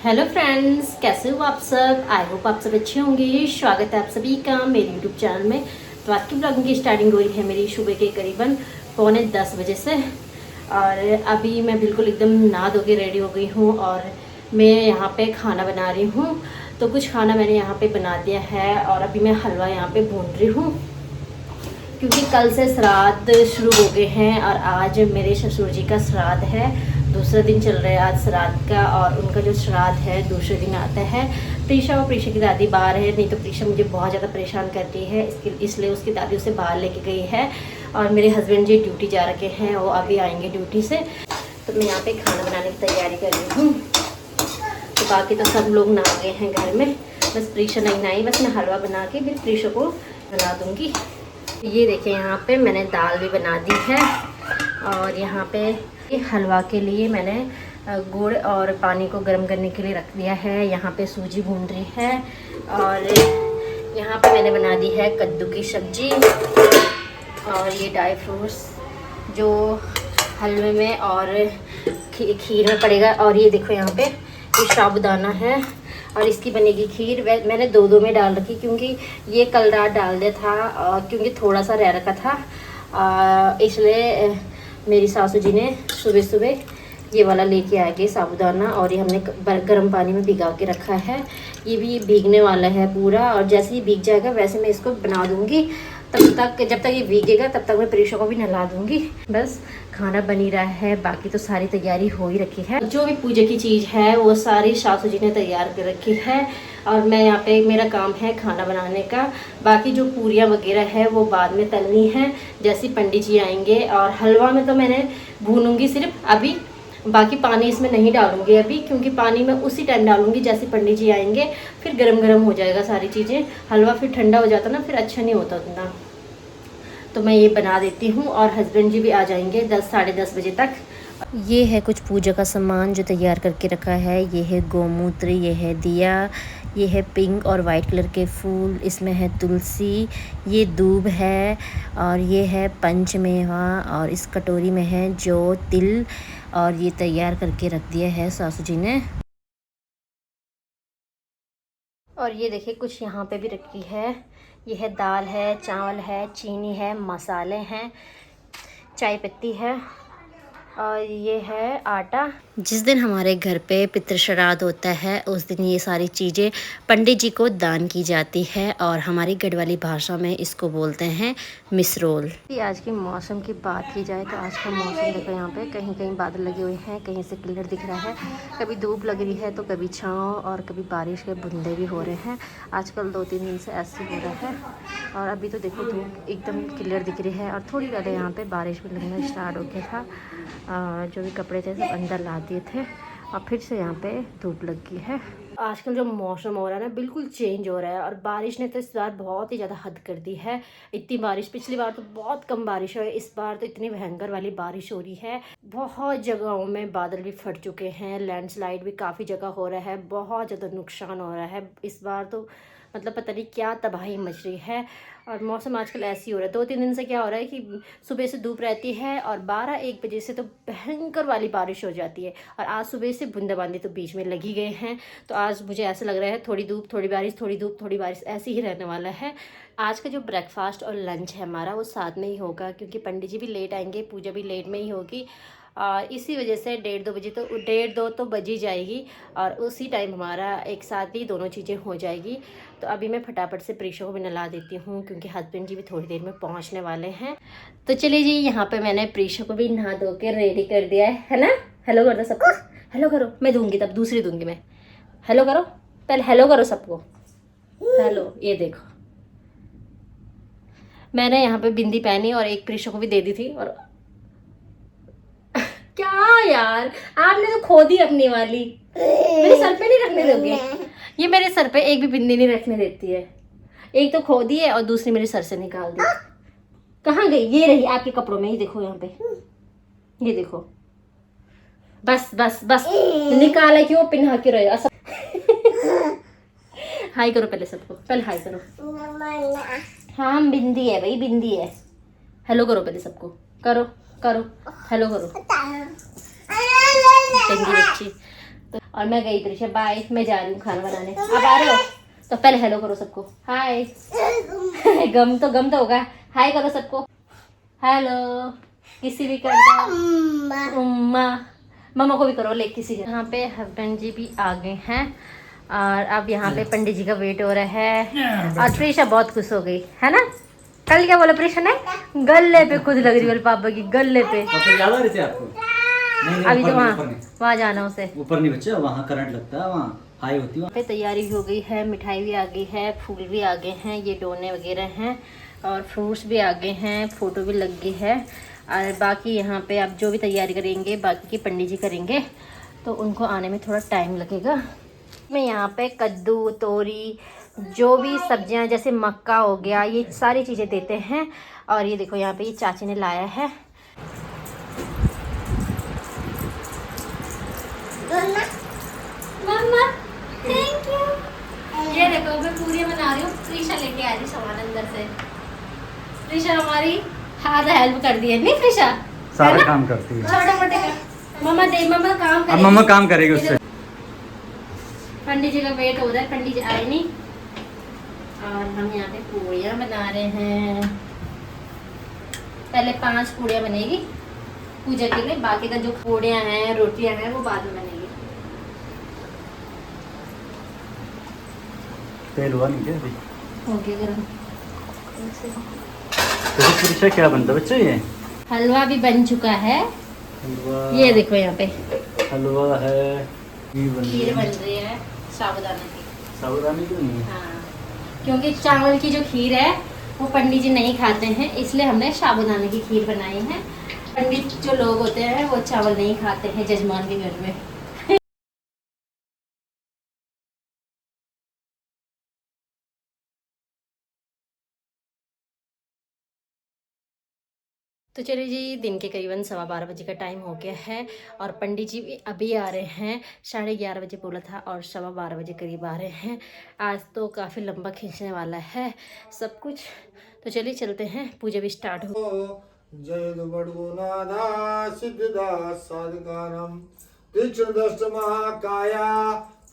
Hello friends, कैसे हो आप सब। आई होप आप सब अच्छे होंगे। स्वागत है आप सभी का मेरे यूट्यूब चैनल में। तो आज की ब्लॉगिंग की स्टार्टिंग हुई है मेरी सुबह के करीबन 9:45 बजे से। और अभी मैं बिल्कुल एकदम नहा धो के रेडी हो गई हूँ और मैं यहाँ पे खाना बना रही हूँ। तो कुछ खाना मैंने यहाँ पे बना दिया है और अभी मैं हलवा यहाँ पे भून रही हूँ, क्योंकि कल से श्राद्ध शुरू हो गए हैं और आज मेरे ससुर जी का श्राद्ध है। दूसरा दिन चल रहा है आज श्राद्ध का, और उनका जो श्राद्ध है दूसरे दिन आता है। प्रीशा और प्रीशा की दादी बाहर है, नहीं तो प्रीशा मुझे बहुत ज़्यादा परेशान करती है, इसलिए उसकी दादी उसे बाहर लेके गई है। और मेरे हस्बैंड जी ड्यूटी जा रखे हैं, वो अभी आएंगे ड्यूटी से। तो मैं यहाँ पे खाना बनाने की तैयारी कर रही हूँ। तो बाकी तो सब लोग नहा गए हैं घर में, बस प्रीशा नहीं नहाई। बस मैं हलवा बना के फिर प्रीशा को बना दूँगी। ये देखिए यहाँ पे मैंने दाल भी बना दी है। और यहाँ पे ये हलवा के लिए मैंने गुड़ और पानी को गर्म करने के लिए रख दिया है। यहाँ पे सूजी भून रही है और यहाँ पे मैंने बना दी है कद्दू की सब्जी और ये ड्राई फ्रूट्स जो हलवे में और खीर में पड़ेगा। और ये देखो यहाँ पे ये साबूदाना है और इसकी बनेगी खीर। मैंने दो में डाल रखी, क्योंकि ये कल रात डाल दिया था, क्योंकि थोड़ा सा रह रखा था, इसलिए मेरी सासू जी ने सुबह सुबह ये वाला लेके आ गए साबूदाना। और ये हमने गर्म पानी में भिगा के रखा है। ये भी भीगने वाला है पूरा, और जैसे ही भीग जाएगा वैसे मैं इसको बना दूँगी। तब तक जब तक ये भीगेगा तब तक मैं प्रीशा को भी नहला दूँगी। बस खाना बन ही रहा है, बाकी तो सारी तैयारी हो ही रखी है। जो भी पूजा की चीज़ है वो सारी सासू जी ने तैयार कर रखी है और मैं यहाँ पे मेरा काम है खाना बनाने का। बाकी जो पूरियाँ वगैरह है वो बाद में तलनी है, जैसे पंडित जी आएंगे। और हलवा में तो मैंने भूनूंगी सिर्फ अभी, बाकी पानी इसमें नहीं डालूंगी अभी, क्योंकि पानी मैं उसी टाइम डालूंगी जैसे पंडित जी आएंगे। फिर गरम गरम हो जाएगा सारी चीज़ें, हलवा फिर ठंडा हो जाता ना, फिर अच्छा नहीं होता उतना। तो मैं ये बना देती हूँ और हस्बैंड जी भी आ जाएंगे 10 साढ़े 10 बजे तक। ये है कुछ पूजा का सामान जो तैयार करके रखा है। ये है गोमूत्र, ये है दिया, ये है पिंक और वाइट कलर के फूल, इसमें है तुलसी, ये दूब है और ये है पंचमेवा, और इस कटोरी में है जो तिल। और ये तैयार करके रख दिया है सासू जी ने। और ये देखिए कुछ यहाँ पे भी रखी है। ये है दाल है, चावल है, चीनी है, मसाले हैं, चाय पत्ती है और ये है आटा। जिस दिन हमारे घर पे पितृ श्राद्ध होता है उस दिन ये सारी चीज़ें पंडित जी को दान की जाती है, और हमारी गढ़वाली भाषा में इसको बोलते हैं मिसरोल। आज की मौसम की बात की जाए तो आज का मौसम देखो, यहाँ पे कहीं कहीं बादल लगे हुए हैं, कहीं से क्लियर दिख रहा है। कभी धूप लग रही है तो कभी छाँव, और कभी बारिश के बूंदे भी हो रहे हैं। आजकल 2-3 दिन से ऐसे हो रहा है। और अभी तो देखो धूप एकदम क्लियर दिख रही है, और थोड़ी ज़्यादा यहाँ पे बारिश भी लगना स्टार्ट हो गया था। जो भी कपड़े थे सब अंदर ला दिए थे और फिर से यहाँ पे धूप लग गई है। आजकल जो मौसम हो रहा है ना बिल्कुल चेंज हो रहा है, और बारिश ने तो इस बार बहुत ही ज़्यादा हद कर दी है। इतनी बारिश, पिछली बार तो बहुत कम बारिश हुई, इस बार तो इतनी भयंकर वाली बारिश हो रही है। बहुत जगहों में बादल भी फट चुके हैं, लैंडस्लाइड भी काफ़ी जगह हो रहा है, बहुत ज़्यादा नुकसान हो रहा है इस बार तो। मतलब पता नहीं क्या तबाही मच रही है। और मौसम आजकल ऐसी हो रहा है, 2-3 दिन से क्या हो रहा है कि सुबह से धूप रहती है और 12-1 बजे से तो भयंकर वाली बारिश हो जाती है। और आज सुबह से बूंदाबांदी तो बीच में लगी गए हैं। तो आज मुझे ऐसा लग रहा है थोड़ी धूप थोड़ी बारिश, थोड़ी धूप थोड़ी बारिश, ऐसे ही रहने वाला है। आज का जो ब्रेकफास्ट और लंच है हमारा वो साथ में ही होगा, क्योंकि पंडित जी भी लेट आएंगे, पूजा भी लेट में ही होगी। और इसी वजह से 1:30-2 बजे तो 1:30-2 तो बज ही जाएगी, और उसी टाइम हमारा एक साथ ही दोनों चीज़ें हो जाएगी। तो अभी मैं फटाफट से प्रीशा को भी नहला देती हूँ, क्योंकि हस्बैंड जी भी थोड़ी देर में पहुँचने वाले हैं। तो चलिए जी, यहाँ पे मैंने प्रीशा को भी नहा धो के रेडी कर दिया है ना। हेलो कर दो सबको, हेलो करो। मैं दूंगी तब दूसरी दूंगी मैं। हेलो करो, पहले हेलो करो सबको, हेलो। ये देखो मैंने यहाँ पे बिंदी पहनी और एक प्रीशा को भी दे दी थी। और क्या यार, आपने तो खो दी अपनी वाली, मेरे सर पे नहीं रखने दोगे। ये मेरे सर पे एक भी बिंदी नहीं रखने देती है। एक तो खो दी है और दूसरी मेरे सर से निकाल दी। कहाँ गई? ये रही आपके कपड़ों में, ये देखो यहाँ पे, ये देखो। बस बस बस, निकाला क्यों, पिन्हा क्यों रहे हो। हाय करो पहले सबको, पहले हाय करो। हाँ बिंदी है भाई, बिंदी है। हेलो करो पहले सबको, करो करो हेलो करो। टंगी बच्ची। तो और मैं गई प्रीशा, बाय, मैं जा रही हूँ खाना बनाने। अब आ रहे हो तो पहले हेलो करो सबको, हाय। गम तो होगा, हाय करो सबको, हेलो। किसी भी कर दो, मम्मा को भी करो, ले किसी। यहाँ पे हस्बैंड जी भी आ गए हैं और अब यहाँ पे पंडित जी का वेट हो रहा है। और प्रीशा बहुत खुश हो गई है ना। कल क्या बोला प्रीशा ने, गले पे खुद लग रही बोले पापा की, गले पे। याद आ रही थी आपको? नहीं, अभी तो वहाँ जाना उसे, ऊपर नहीं बच्चे, वहाँ करंट लगता है, वहाँ हाई होती है। पे तैयारी हो गई है, मिठाई भी आ गई है, फूल भी आ गए हैं, ये डोने वगैरह हैं और फ्रूट्स भी आ गए हैं, फोटो भी लग गई है। और बाकी यहाँ पे आप जो भी तैयारी करेंगे बाकी के पंडित जी करेंगे, तो उनको आने में थोड़ा टाइम लगेगा। मैं यहाँ पे कद्दू, तोरी, जो भी सब्जियाँ जैसे मक्का हो गया, ये सारी चीज़ें देते हैं। और ये देखो यहाँ पे ये चाची ने लाया है। मम्मा थैंक यू। ये देखो मैं पूरी बना रही हूँ, प्रीशा लेके आ रही सामान अंदर से। प्रीशा हमारी आधा हेल्प कर दी है, नहीं प्रीशा? सारा काम करती है, छोटे मोटे का मम्मा मम्मा काम करेगी। अब मम्मा काम करेगी उससे। पंडित जी का वेट हो रहा है, पंडित जी आए नहीं और हम यहाँ पे पूड़ियाँ बना रहे हैं। पहले 5 पूड़ियाँ बनेगी पूजा के लिए, बाकी का जो पूड़ियाँ हैं, रोटियाँ हैं, वो बाद में बनेगी। तेल हुआ नहीं क्या अभी? हो गया गरम। तो प्रीशा क्या बनता बच्चे? ये हलवा भी बन चुका है, हलवा, ये देखो यहाँ पे हलवा है, खीर बन रही है साबूदाने की। साबूदाने की नहीं है? हाँ, क्योंकि चावल की जो खीर है वो पंडित जी नहीं खाते हैं, इसलिए हमने साबूदाने की खीर बनाई है। पंडित जो लोग होते हैं वो चावल नहीं खाते हैं जजमान के घर में। तो चलिए जी, दिन के करीबन 12:15 बजे का टाइम हो गया है और पंडित जी भी अभी आ रहे हैं। 11:30 बजे बोला था और 12:15 बजे करीब आ रहे हैं। आज तो काफ़ी लंबा खींचने वाला है सब कुछ। तो चलिए चलते हैं, पूजा भी स्टार्ट हो। जय दुबड़गुनाधा सिद्धदा साधकानम तीक्ष्ण दष्ट महाकाया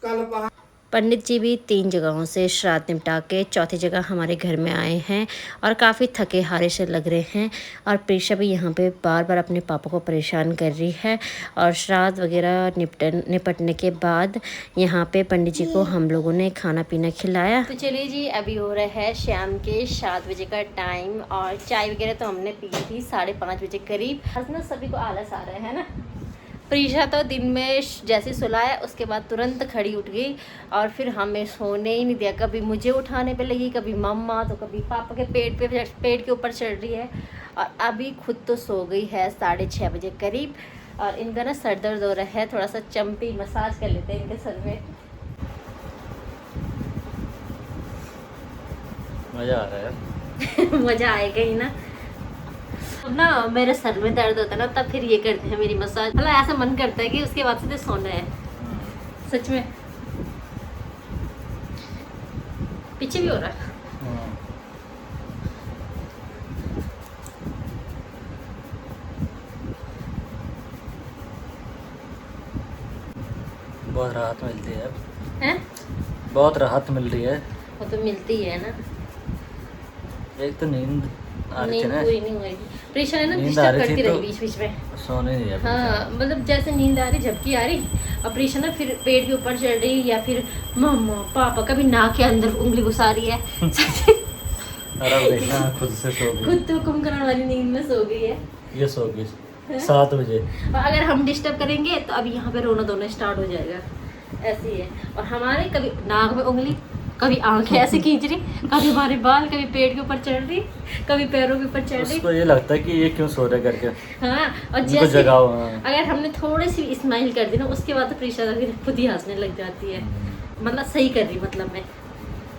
कल्पा। पंडित जी भी 3 जगहों से श्राद्ध निपटा के चौथी जगह हमारे घर में आए हैं और काफ़ी थके हारे से लग रहे हैं। और प्रीशा भी यहाँ पे बार बार अपने पापा को परेशान कर रही है। और श्राद्ध वगैरह निपटने के बाद यहाँ पे पंडित जी को हम लोगों ने खाना पीना खिलाया। तो चलिए जी, अभी हो रहा है शाम के 7 बजे का टाइम और चाय वगैरह तो हमने पी थी 5:30 बजे करीब। आज ना सभी को आलस आ रहा है ना। प्रीशा तो दिन में जैसे सुलाया उसके बाद तुरंत खड़ी उठ गई और फिर हमें सोने ही नहीं दिया। कभी मुझे उठाने पे लगी, कभी मम्मा, तो कभी पापा के पेट के ऊपर चढ़ रही है। और अभी खुद तो सो गई है 6:30 बजे करीब। और इनका ना सर दर्द हो रहा है, थोड़ा सा चंपी मसाज कर लेते हैं इनके सर में। मजा आ रहा है। मज़ा आएगा ही ना। अब ना मेरे सर में दर्द होता है ना, तब फिर ये करते हैं मेरी मसाज। मतलब ऐसा मन करता है कि उसके बाद सीधे सोना है। सच में पीछे भी हो रहा है। बहुत राहत मिलती है, हैं? बहुत राहत मिल रही है। वो तो मिलती है ना। एक तो नींद आ रही थी नींद ना, पूरी नहीं हो रही। प्रेशर है ना, नींद आ डिस्टर्ब रही करती थी रही तो बीच बीच में। सोने नहीं दिया। हाँ, मतलब जैसे नींद आ रही, झपकी आ रही और प्रेशर ना फिर पेट के ऊपर चढ़ रही, या फिर मम्मा पापा कभी नाक के अंदर उंगली घुसा रही है। और अब देखना खुद से सो गई। खुद तो कुंभकर्ण वाली नींद में सो गई है। ये सो गई 7 बजे। और अगर हम डिस्टर्ब करेंगे तो अभी यहाँ पे रोना धोना स्टार्ट हो जाएगा। ऐसी है। और हमारे कभी नाक में उंगली, कभी आंखें ऐसे खींच रही, कभी हमारे बाल, कभी पेट के ऊपर चढ़ रही, कभी पैरों के ऊपर चढ़ रही। उसको ये लगता है कि ये क्यों सो रहे करके। हाँ, और इनको जैसे जगाओ। अगर हमने थोड़ी सी स्माइल कर दी ना, उसके बाद तो प्रीशा खुद ही हंसने लग जाती है। मतलब सही कर रही, मतलब मैं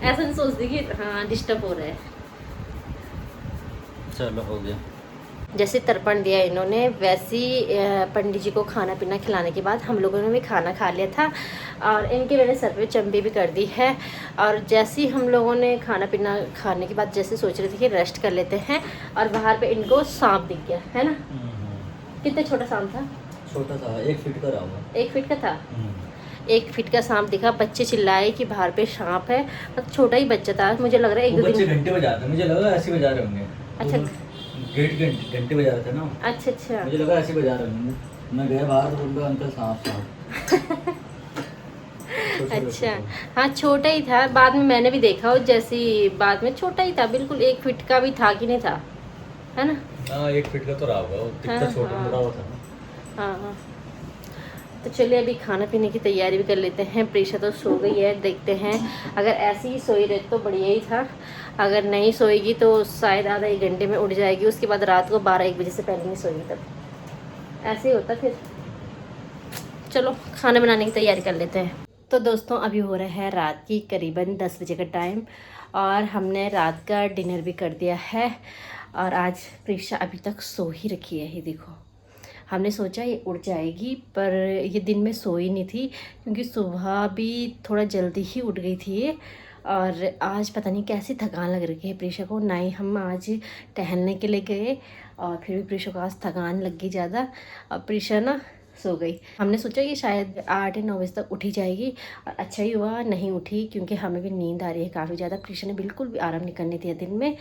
ऐसा नहीं सोचती कि हाँ डिस्टर्ब हो रहा है। चलो हो गया। जैसे तर्पण दिया इन्होंने, वैसी पंडित जी को खाना पीना खिलाने के बाद हम लोगों ने भी खाना खा लिया था। और इनके मैंने सर पे चंपी भी कर दी है। और जैसे ही हम लोगों ने खाना पीना खाने के बाद जैसे सोच रहे थे कि रेस्ट कर लेते हैं, और बाहर पे इनको सांप दिख गया है ना। कितना छोटा सांप था? छोटा था, 1 फीट का रहा। 1 फीट का था। 1 फीट का सांप दिखा, बच्चे चिल्लाए कि बाहर पे सांप है। मतलब छोटा ही बच्चा था, मुझे लग रहा है 1-2 बच्चे दिन। घंटे बजा रहे थे, मुझे लगा ऐसे बजा रहे होंगे। अच्छा। गेट घंटे बजा रहे थे ना, अच्छा। मुझे लगा ऐसे बजा रहे होंगे। मैं गया बाहर तो उनका अंकल सांप अच्छा, हाँ छोटा ही था। बाद में मैंने भी देखा, और जैसी बाद में छोटा ही था, बिल्कुल 1 फीट का भी था कि नहीं था, है ना? हाँ 1 फीट का तो रहा होगा, वो दिखता छोटा मोटा हुआ था ना। हाँ। तो चलिए अभी खाना पीने की तैयारी भी कर लेते हैं। प्रीशा तो सो गई है, देखते हैं अगर ऐसे ही सोई रहे तो बढ़िया ही था, अगर नहीं सोएगी तो शायद आधा 1 घंटे में उठ जाएगी। उसके बाद रात को 12-1 बजे से पहले नहीं सोएगी, तब ऐसे ही होता फिर। चलो खाना बनाने की तैयारी कर लेते हैं। तो दोस्तों अभी हो रहा है रात की करीबन 10 बजे का टाइम, और हमने रात का डिनर भी कर दिया है। और आज प्रीशा अभी तक सो ही रखी है, ये देखो। हमने सोचा ये उठ जाएगी, पर ये दिन में सोई नहीं थी, क्योंकि सुबह भी थोड़ा जल्दी ही उठ गई थी ये। और आज पता नहीं कैसी थकान लग रही है प्रीशा को। ना ही हम आज टहलने के लिए गए, और फिर भी प्रीशा को आज थकान लग गई ज़्यादा, और प्रीशा ना सो गई। हमने सोचा कि शायद 8-9 बजे तक उठी जाएगी, और अच्छा ही हुआ नहीं उठी, क्योंकि हमें भी नींद आ रही है काफ़ी ज़्यादा। प्रीशा ने बिल्कुल भी आराम नहीं करने दिया दिन में।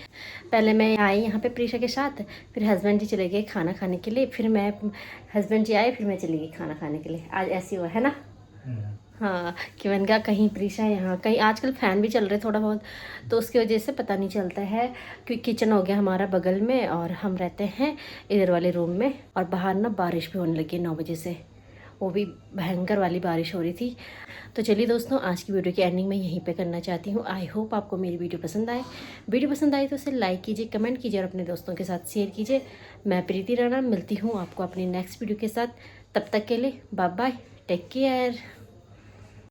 पहले मैं आई यहाँ पे प्रीशा के साथ, फिर हस्बैंड जी चले गए खाना खाने के लिए, फिर मैं हस्बैंड जी आए, फिर मैं चली गई खाना खाने के लिए। आज ऐसे हुआ है ना? हाँ, कि मैंने कहा कहीं प्रीशा यहाँ, कहीं आजकल फ़ैन भी चल रहे थोड़ा बहुत, तो उसकी वजह से पता नहीं चलता है। क्योंकि किचन हो गया हमारा बगल में, और हम रहते हैं इधर वाले रूम में, और बाहर ना बारिश भी होने लगी 9 बजे से, वो भी भयंकर वाली बारिश हो रही थी। तो चलिए दोस्तों, आज की वीडियो की एंडिंग मैं यहीं पे करना चाहती हूँ। आई होप आपको मेरी वीडियो पसंद आए। वीडियो पसंद आई तो उसे लाइक कीजिए, कमेंट कीजिए, और अपने दोस्तों के साथ शेयर कीजिए। मैं प्रीति राणा मिलती हूँ आपको अपनी नेक्स्ट वीडियो के साथ। तब तक के लिए बाय बाय, टेक केयर।